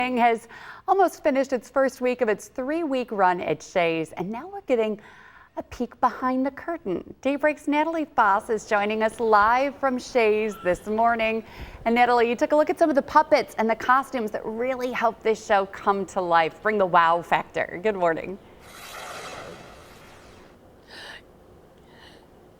Has almost finished its first week of its 3-week run at Shea's, and now we're getting a peek behind the curtain. Daybreak's Natalie Foss is joining us live from Shea's this morning. And Natalie, you took a look at some of the puppets and the costumes that really helped this show come to life, bring the wow factor. Good morning.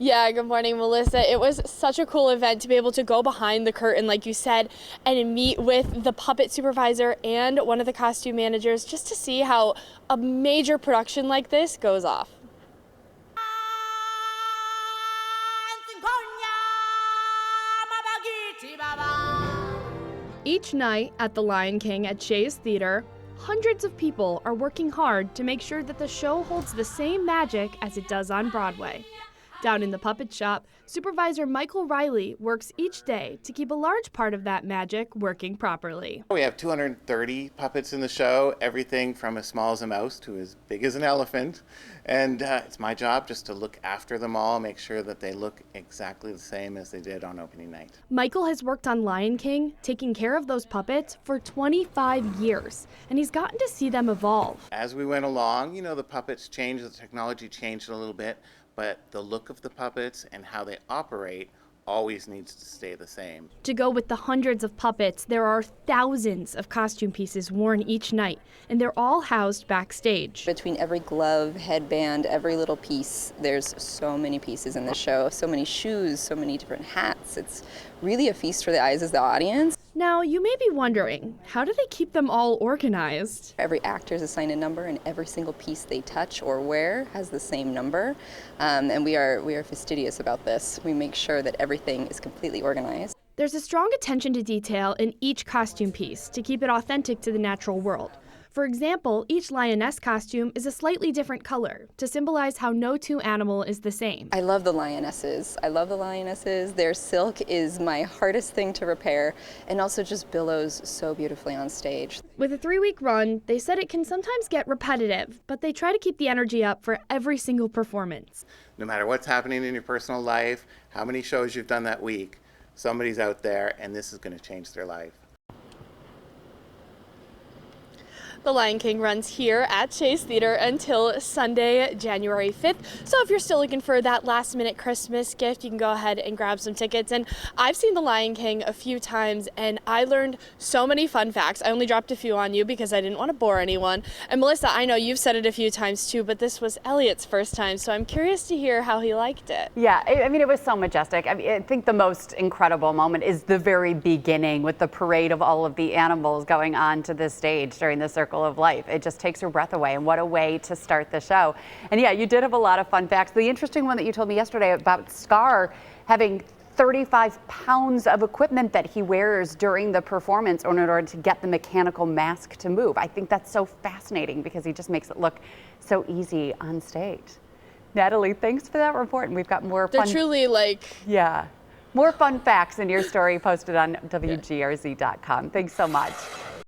Yeah, good morning, Melissa. It was such a cool event to be able to go behind the curtain, like you said, and meet with the puppet supervisor and one of the costume managers just to see how a major production like this goes off. Each night at the Lion King at Shea's Theater, hundreds of people are working hard to make sure that the show holds the same magic as it does on Broadway. Down in the puppet shop, Supervisor Michael Riley works each day to keep a large part of that magic working properly. We have 230 puppets in the show, everything from as small as a mouse to as big as an elephant. And it's my job just to look after them all, make sure that they look exactly the same as they did on opening night. Michael has worked on Lion King, taking care of those puppets for 25 years, and he's gotten to see them evolve. As we went along, the puppets changed, the technology changed a little bit, but the look of the puppets and how they operate always needs to stay the same. To go with the hundreds of puppets, there are thousands of costume pieces worn each night, and they're all housed backstage. Between every glove, headband, every little piece, there's so many pieces in the show, so many shoes, so many different hats. It's really a feast for the eyes of the audience. Now, you may be wondering, how do they keep them all organized? Every actor is assigned a number, and every single piece they touch or wear has the same number. And we are fastidious about this. We make sure that everything is completely organized. There's a strong attention to detail in each costume piece to keep it authentic to the natural world. For example, each lioness costume is a slightly different color to symbolize how no two animal is the same. I love the lionesses. Their silk is my hardest thing to repair, and also just billows so beautifully on stage. With a 3-week run, they said it can sometimes get repetitive, but they try to keep the energy up for every single performance. No matter what's happening in your personal life, how many shows you've done that week, somebody's out there and this is going to change their life. The Lion King runs here at Shea's Theater until Sunday, January 5th. So if you're still looking for that last-minute Christmas gift, you can go ahead and grab some tickets. And I've seen The Lion King a few times, and I learned so many fun facts. I only dropped a few on you because I didn't want to bore anyone. And Melissa, I know you've said it a few times too, but this was Elliot's first time, so I'm curious to hear how he liked it. Yeah, I mean, it was so majestic. I think the most incredible moment is the very beginning with the parade of all of the animals going on to the stage during the Circle of Life. It just takes your breath away, and what a way to start the show. And yeah, you did have a lot of fun facts. The interesting one that you told me yesterday about Scar having 35 pounds of equipment that he wears during the performance in order to get the mechanical mask to move. I think that's so fascinating because he just makes it look so easy on stage. Natalie, thanks for that report, and we've got more fun. They're truly more fun facts in your story posted on WGRZ.com. Thanks so much.